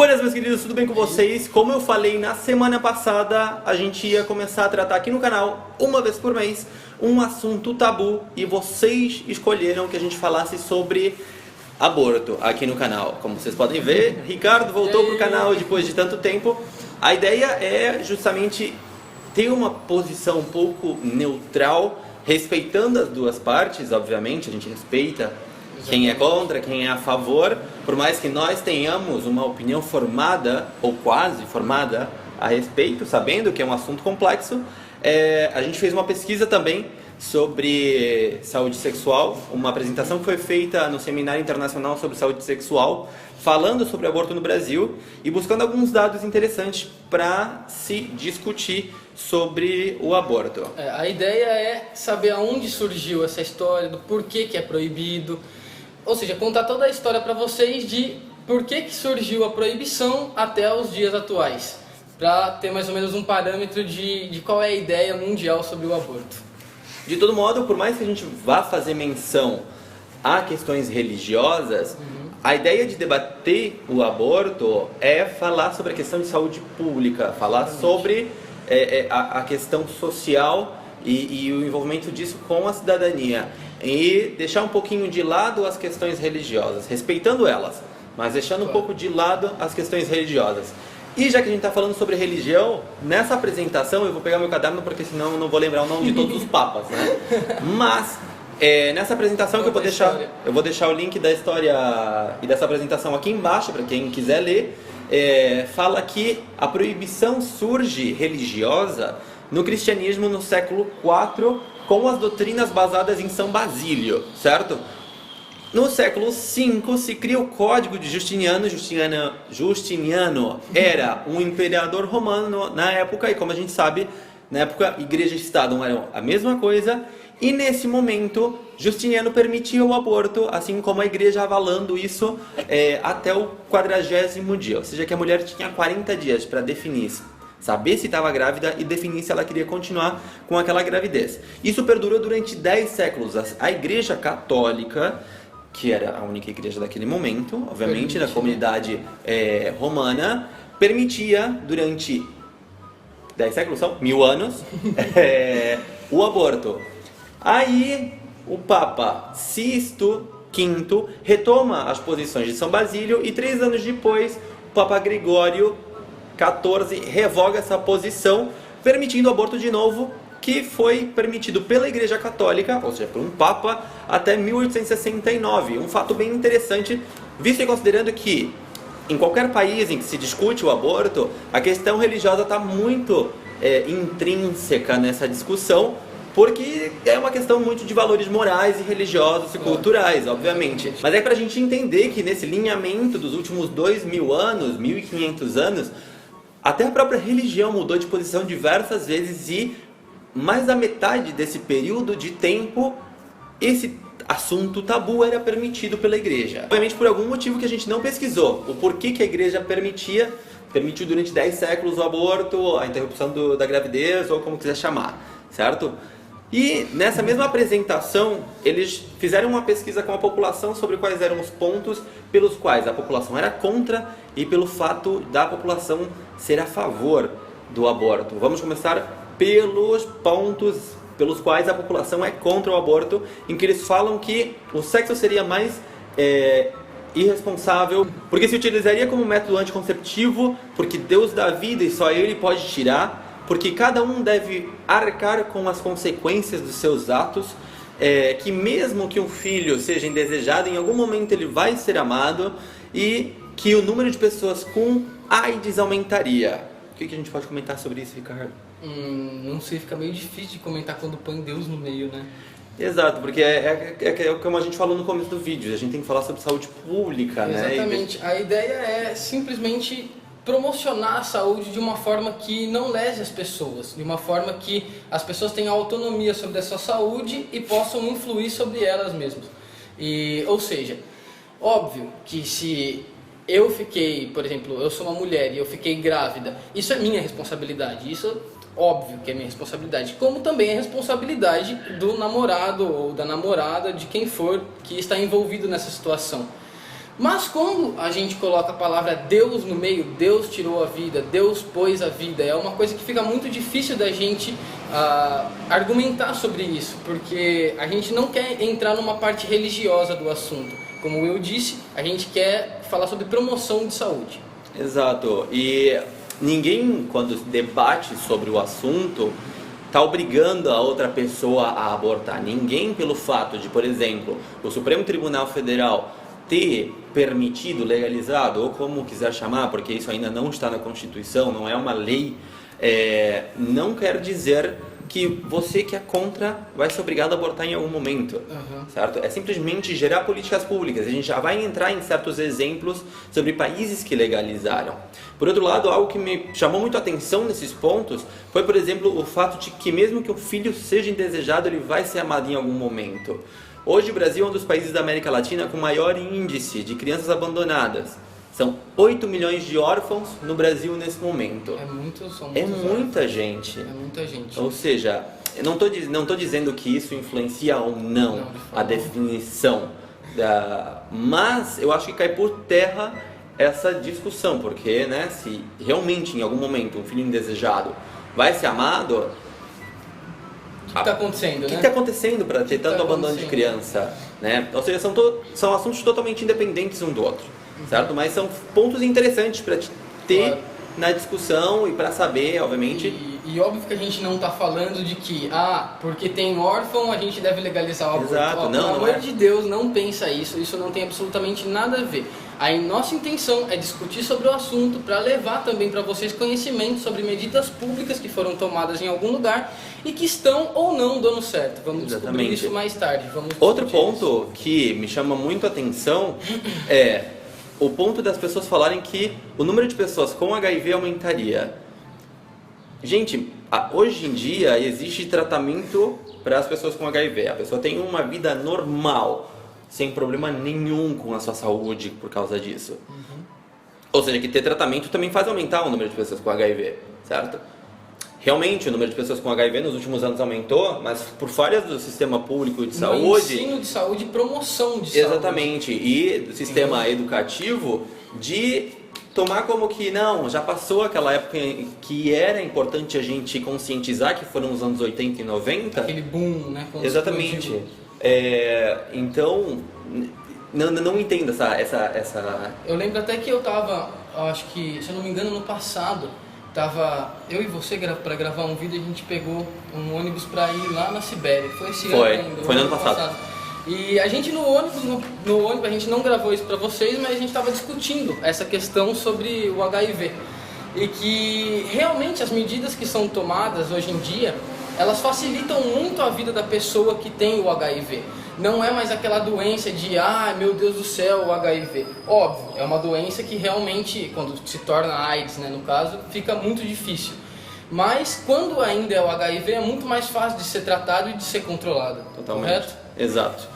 Buenas, meus queridos, tudo bem com vocês? Como eu falei na semana passada, a gente ia começar a tratar aqui no canal, uma vez por mês, um assunto tabu, e vocês escolheram que a gente falasse sobre aborto aqui no canal. Como vocês podem ver, Ricardo voltou pro canal depois de tanto tempo. A ideia é justamente ter uma posição um pouco neutral, respeitando as duas partes, obviamente, a gente respeita quem é contra, quem é a favor, por mais que nós tenhamos uma opinião formada, ou quase formada, a respeito, sabendo que é um assunto complexo. A gente fez uma pesquisa também sobre saúde sexual, uma apresentação que foi feita no Seminário Internacional sobre Saúde Sexual, falando sobre aborto no Brasil e buscando alguns dados interessantes para se discutir sobre o aborto. A ideia é saber aonde surgiu essa história, do porquê que é proibido, ou seja, contar toda a história para vocês de por que surgiu a proibição até os dias atuais, para ter mais ou menos um parâmetro de qual é a ideia mundial sobre o aborto. De todo modo, por mais que a gente vá fazer menção a questões religiosas, a ideia de debater o aborto é falar sobre a questão de saúde pública, falar sobre a questão social e o envolvimento disso com a cidadania. E deixar um pouquinho de lado as questões religiosas, respeitando elas, mas deixando um pouco de lado as questões religiosas. E já que a gente está falando sobre religião, nessa apresentação, eu vou pegar meu caderno porque senão eu não vou lembrar o nome de todos os papas, né? Mas, nessa apresentação que eu vou deixar o link da história e dessa apresentação aqui embaixo, para quem quiser ler, fala que a proibição surge religiosa no cristianismo no século IV, com as doutrinas basadas em São Basílio, certo? No século V se cria o Código de Justiniano. Justiniano era um imperador romano na época, e como a gente sabe, na época Igreja e Estado eram a mesma coisa, e nesse momento Justiniano permitia o aborto, assim como a Igreja avalando isso até o 40º dia, ou seja, que a mulher tinha 40 dias para definir, saber se estava grávida e definir se ela queria continuar com aquela gravidez. Isso perdurou durante 10 séculos. A Igreja Católica, que era a única igreja daquele momento, obviamente, da comunidade romana, permitia durante 10 séculos, são 1000 anos, o aborto. Aí o Papa Sisto V retoma as posições de São Basílio e 3 anos depois o Papa Gregório XIV revoga essa posição, permitindo o aborto de novo, que foi permitido pela Igreja Católica, ou seja, por um Papa, até 1869. Um fato bem interessante, visto e considerando que em qualquer país em que se discute o aborto, a questão religiosa está muito intrínseca nessa discussão, porque é uma questão muito de valores morais e religiosos e culturais, obviamente. Mas é para a gente entender que nesse lineamento dos últimos 2000 anos, 1500 anos, até a própria religião mudou de posição diversas vezes e mais da metade desse período de tempo, esse assunto tabu era permitido pela igreja. Obviamente por algum motivo que a gente não pesquisou. O porquê que a igreja permitiu durante 10 séculos o aborto, a interrupção da gravidez, ou como quiser chamar, certo? E nessa mesma apresentação, eles fizeram uma pesquisa com a população sobre quais eram os pontos pelos quais a população era contra e pelo fato da população ser a favor do aborto. Vamos começar pelos pontos pelos quais a população é contra o aborto, em que eles falam que o sexo seria mais irresponsável, porque se utilizaria como método anticonceptivo, porque Deus dá vida e só Ele pode tirar, porque cada um deve arcar com as consequências dos seus atos, que mesmo que um filho seja indesejado, em algum momento ele vai ser amado, e que o número de pessoas com AIDS aumentaria. O que a gente pode comentar sobre isso, Ricardo? Não sei, fica meio difícil de comentar quando põe Deus no meio, né? Exato, porque é como a gente falou no começo do vídeo, a gente tem que falar sobre saúde pública, né? Exatamente, a ideia é simplesmente promocionar a saúde de uma forma que não lese as pessoas, de uma forma que as pessoas tenham autonomia sobre a sua saúde e possam influir sobre elas mesmas. Ou seja, óbvio que se eu fiquei, por exemplo, eu sou uma mulher e eu fiquei grávida, isso é minha responsabilidade, isso óbvio que é minha responsabilidade, como também é responsabilidade do namorado ou da namorada, de quem for que está envolvido nessa situação. Mas quando a gente coloca a palavra Deus no meio, Deus tirou a vida, Deus pôs a vida, é uma coisa que fica muito difícil da gente argumentar sobre isso, porque a gente não quer entrar numa parte religiosa do assunto. Como eu disse, a gente quer falar sobre promoção de saúde. Exato. E ninguém, quando debate sobre o assunto, está obrigando a outra pessoa a abortar. Ninguém, pelo fato de, por exemplo, o Supremo Tribunal Federal ter permitido, legalizado, ou como quiser chamar, porque isso ainda não está na Constituição, não é uma lei, não quer dizer que você que é contra vai ser obrigado a abortar em algum momento, certo? É simplesmente gerar políticas públicas. A gente já vai entrar em certos exemplos sobre países que legalizaram. Por outro lado, algo que me chamou muito a atenção nesses pontos foi, por exemplo, o fato de que mesmo que o filho seja indesejado, ele vai ser amado em algum momento. Hoje o Brasil é um dos países da América Latina com maior índice de crianças abandonadas. São 8 milhões de órfãos no Brasil nesse momento. É muita gente. É muita gente. Ou seja, eu não tô dizendo que isso influencia ou não a definição, mas eu acho que cai por terra essa discussão, porque, né, se realmente em algum momento um filho indesejado vai ser amado... O que está acontecendo, O que está acontecendo para ter tanto abandono de criança? Né? Ou seja, são assuntos totalmente independentes um do outro, certo? Mas são pontos interessantes para ter na discussão e para saber, obviamente... E óbvio que a gente não está falando de que, porque tem órfão, a gente deve legalizar o aborto. Exato, Pelo amor de Deus, não pensa isso não tem absolutamente nada a ver. A nossa intenção é discutir sobre o assunto para levar também para vocês conhecimento sobre medidas públicas que foram tomadas em algum lugar e que estão ou não dando certo. Vamos descobrir isso mais tarde. Outro ponto que me chama muito a atenção é o ponto das pessoas falarem que o número de pessoas com HIV aumentaria. Gente, hoje em dia existe tratamento para as pessoas com HIV. A pessoa tem uma vida normal, sem problema nenhum com a sua saúde por causa disso. Ou seja, que ter tratamento também faz aumentar o número de pessoas com HIV, certo? Realmente o número de pessoas com HIV nos últimos anos aumentou, mas por falhas do sistema público de saúde... ensino de saúde e promoção de saúde. Exatamente, e do sistema educativo de tomar como que não, já passou aquela época que era importante a gente conscientizar, que foram os anos 80 e 90. Aquele boom, né? Exatamente. Então, não entendo essa... Eu lembro até que eu tava, acho que, se eu não me engano, no passado, tava eu e você para gravar um vídeo, a gente pegou um ônibus para ir lá na Sibéria. Foi esse ano ainda. Foi no ano passado. E a gente no ônibus, a gente não gravou isso para vocês, mas a gente estava discutindo essa questão sobre o HIV. E que realmente as medidas que são tomadas hoje em dia, elas facilitam muito a vida da pessoa que tem o HIV. Não é mais aquela doença de, meu Deus do céu, o HIV. Óbvio, é uma doença que realmente, quando se torna AIDS, né, no caso, fica muito difícil. Mas quando ainda é o HIV, é muito mais fácil de ser tratado e de ser controlado. Totalmente. Correto? Exato.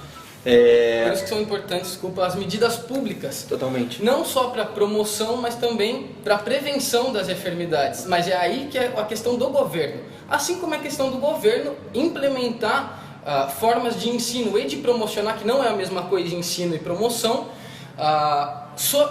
Por isso que são importantes, as medidas públicas. Totalmente. Não só para promoção, mas também para prevenção das enfermidades. Mas é aí que é a questão do governo. Assim como é a questão do governo implementar formas de ensino e de promocionar, que não é a mesma coisa de ensino e promoção, a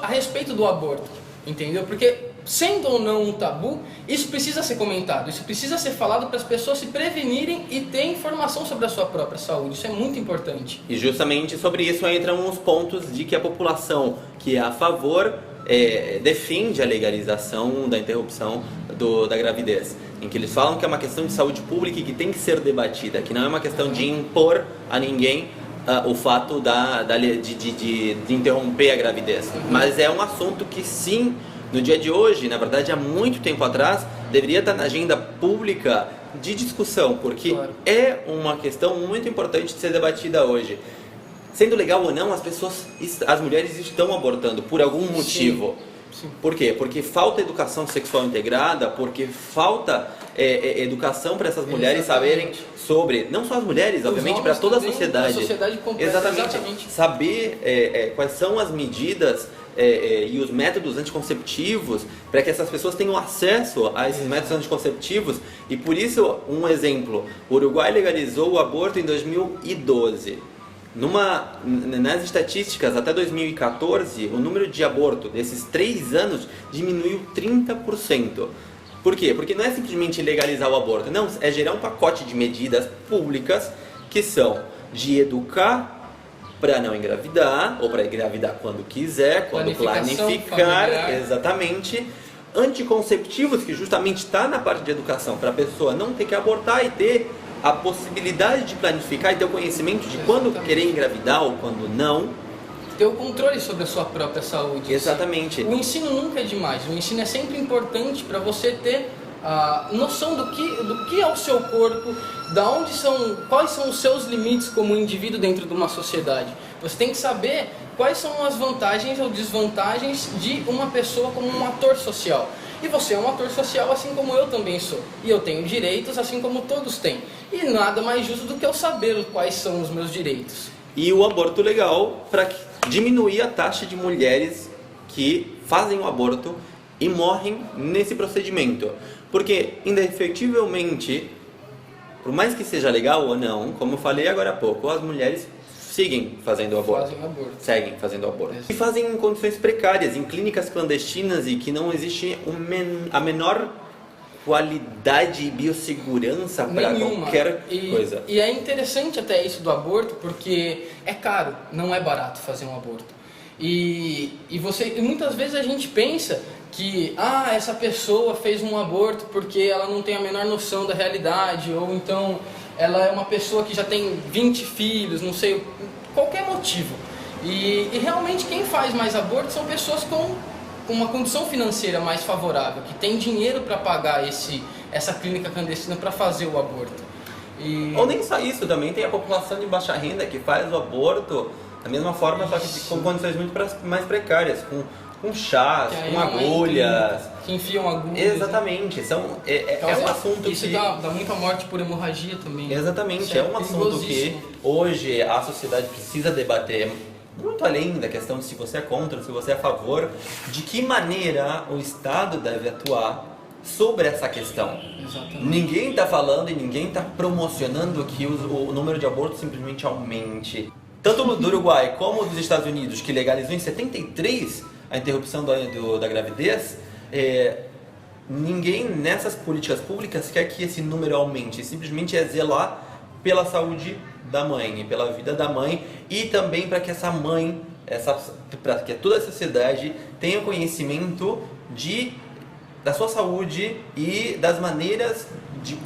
respeito do aborto. Entendeu? Porque, sendo ou não um tabu, isso precisa ser comentado, isso precisa ser falado para as pessoas se prevenirem e ter informação sobre a sua própria saúde. Isso é muito importante. E justamente sobre isso entram os pontos de que a população que é a favor defende a legalização da interrupção da gravidez, em que eles falam que é uma questão de saúde pública e que tem que ser debatida, que não é uma questão de impor a ninguém o fato de interromper a gravidez, mas é um assunto que sim, no dia de hoje, na verdade há muito tempo atrás, deveria estar na agenda pública de discussão, porque é uma questão muito importante de ser debatida hoje. Sendo legal ou não, as mulheres estão abortando por algum motivo. Sim. Por quê? Porque falta educação sexual integrada, porque falta educação para essas mulheres saberem sobre, não só as mulheres, obviamente, para toda a sociedade. A sociedade completa, exatamente. Saber quais são as medidas e os métodos anticonceptivos para que essas pessoas tenham acesso a esses métodos anticonceptivos. E por isso, um exemplo, o Uruguai legalizou o aborto em 2012. Nas estatísticas, até 2014, o número de aborto desses 3 anos diminuiu 30%. Por quê? Porque não é simplesmente legalizar o aborto, não, é gerar um pacote de medidas públicas que são de educar para não engravidar, ou para engravidar quando quiser, quando planificar, familiar. Exatamente. Anticonceptivos, que justamente está na parte de educação, para a pessoa não ter que abortar e ter a possibilidade de planificar e ter o conhecimento de quando querer engravidar ou quando não. Ter o controle sobre a sua própria saúde. Exatamente. O ensino nunca é demais, o ensino é sempre importante para você ter a noção do que é o seu corpo, quais são os seus limites como indivíduo dentro de uma sociedade. Você tem que saber quais são as vantagens ou desvantagens de uma pessoa como um ator social. E você é um ator social assim como eu também sou. E eu tenho direitos assim como todos têm. E nada mais justo do que eu saber quais são os meus direitos. E o aborto legal para diminuir a taxa de mulheres que fazem o aborto e morrem nesse procedimento. Porque, indefectivelmente, por mais que seja legal ou não, como eu falei agora há pouco, as mulheres seguem fazendo aborto. Seguem fazendo aborto. E fazem em condições precárias, em clínicas clandestinas e que não existe a menor qualidade e biossegurança para qualquer coisa. E é interessante até isso do aborto, porque é caro, não é barato fazer um aborto. E muitas vezes a gente pensa que essa pessoa fez um aborto porque ela não tem a menor noção da realidade, ou então ela é uma pessoa que já tem 20 filhos, não sei, qualquer motivo. E realmente quem faz mais abortos são pessoas com uma condição financeira mais favorável, que tem dinheiro para pagar essa clínica clandestina para fazer o aborto. Ou nem só isso, também tem a população de baixa renda que faz o aborto da mesma forma, só que com condições muito mais precárias, com chás, com agulhas. Que enfiam agulhas. Exatamente. É um assunto isso que... dá muita morte por hemorragia também. Exatamente. É um assunto que hoje a sociedade precisa debater muito além da questão de se você é contra, se você é a favor, de que maneira o Estado deve atuar sobre essa questão. Exatamente. Ninguém está falando e ninguém está promocionando que o número de abortos simplesmente aumente. Tanto do Uruguai como dos Estados Unidos, que legalizou em 73 a interrupção da gravidez, ninguém nessas políticas públicas quer que esse número aumente. Simplesmente é zelar pela saúde da mãe e pela vida da mãe, e também para que essa mãe, para que toda a sociedade tenha conhecimento da sua saúde e das maneiras de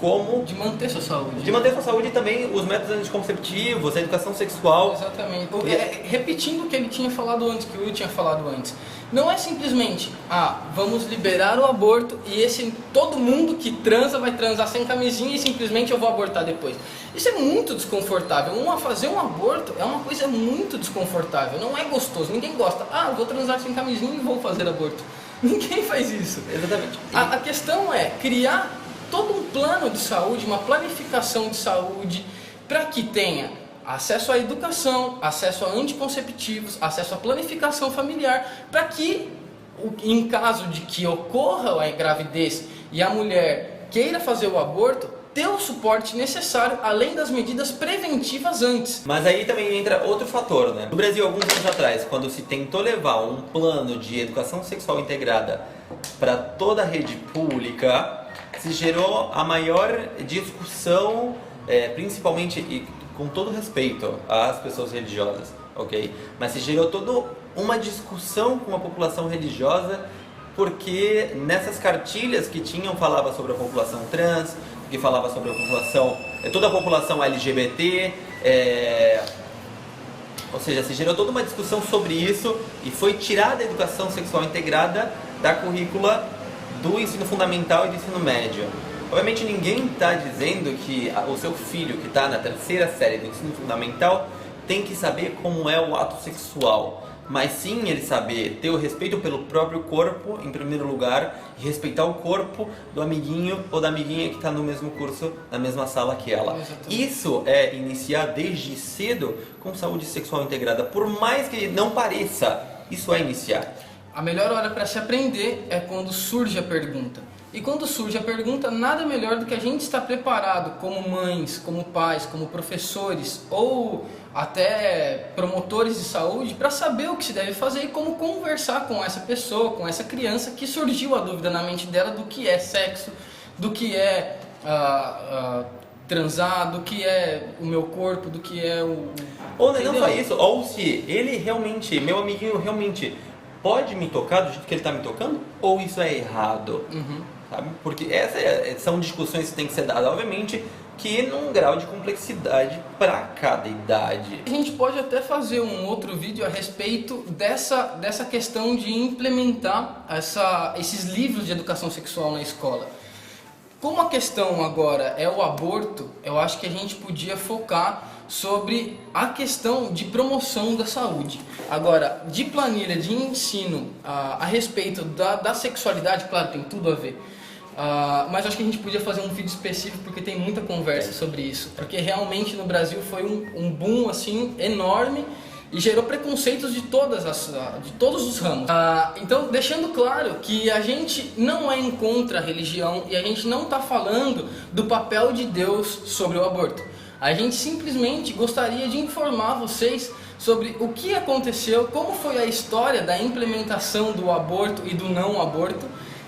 manter sua saúde. De manter sua saúde e também os métodos anticonceptivos, a educação sexual. Exatamente. Repetindo o que ele tinha falado antes, que o Will tinha falado antes. Não é simplesmente, vamos liberar o aborto e todo mundo que transa vai transar sem camisinha e simplesmente eu vou abortar depois. Isso é muito desconfortável. Fazer um aborto é uma coisa muito desconfortável, não é gostoso, ninguém gosta. Eu vou transar sem camisinha e vou fazer aborto. Ninguém faz isso. Exatamente. A questão é criar todo um plano de saúde, uma planificação de saúde, para que tenha acesso à educação, acesso a anticonceptivos, acesso à planificação familiar, para que, em caso de que ocorra a gravidez e a mulher queira fazer o aborto, ter o suporte necessário, além das medidas preventivas antes. Mas aí também entra outro fator, né? No Brasil, alguns anos atrás, quando se tentou levar um plano de educação sexual integrada para toda a rede pública, se gerou a maior discussão, principalmente, e com todo respeito às pessoas religiosas, ok? Mas se gerou toda uma discussão com a população religiosa, porque nessas cartilhas que falava sobre a população trans, que falava sobre a população, toda a população LGBT, ou seja, se gerou toda uma discussão sobre isso e foi tirada a educação sexual integrada da currícula do ensino fundamental e do ensino médio. Obviamente ninguém está dizendo que o seu filho que está na 3ª série do ensino fundamental tem que saber como é o ato sexual, mas sim ele saber ter o respeito pelo próprio corpo em primeiro lugar e respeitar o corpo do amiguinho ou da amiguinha que está no mesmo curso, na mesma sala que ela. Exatamente. Isso é iniciar desde cedo com saúde sexual integrada, por mais que não pareça, isso é iniciar. a melhor hora para se aprender é quando surge a pergunta. E quando surge a pergunta, nada melhor do que a gente estar preparado como mães, como pais, como professores ou até promotores de saúde para saber o que se deve fazer e como conversar com essa pessoa, com essa criança que surgiu a dúvida na mente dela do que é sexo, do que é transar, do que é o meu corpo, do que é o... Ou não só isso, ou se ele realmente, meu amiguinho realmente pode me tocar do jeito que ele está me tocando, ou isso é errado. Sabe? Porque essas são discussões que têm que ser dadas, obviamente, que num grau de complexidade para cada idade. A gente pode até fazer um outro vídeo a respeito dessa questão de implementar esses livros de educação sexual na escola. Como a questão agora é o aborto, eu acho que a gente podia focar sobre a questão de promoção da saúde. Agora, de planilha de ensino a respeito da sexualidade, claro, tem tudo a ver. Mas acho que a gente podia fazer um vídeo específico porque tem muita conversa sobre isso. Porque realmente no Brasil foi um boom assim, enorme e gerou preconceitos de todos os ramos. Então, deixando claro que a gente não é contra a religião e a gente não está falando do papel de Deus sobre o aborto. A gente simplesmente gostaria de informar vocês sobre o que aconteceu, como foi a história da implementação do aborto e do não aborto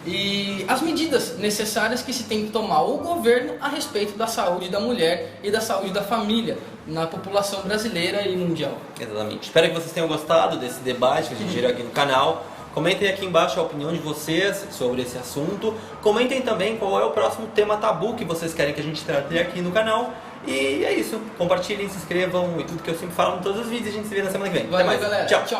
e as medidas necessárias que se tem que tomar o governo a respeito da saúde da mulher e da saúde da família na população brasileira e mundial. Exatamente. Espero que vocês tenham gostado desse debate que a gente gerou aqui no canal. Comentem aqui embaixo a opinião de vocês sobre esse assunto. Comentem também qual é o próximo tema tabu que vocês querem que a gente trate aqui no canal. E é isso. Compartilhem, se inscrevam e tudo que eu sempre falo em todos os vídeos. A gente se vê na semana que vem. Valeu, até mais. galera. Tchau. Tchau.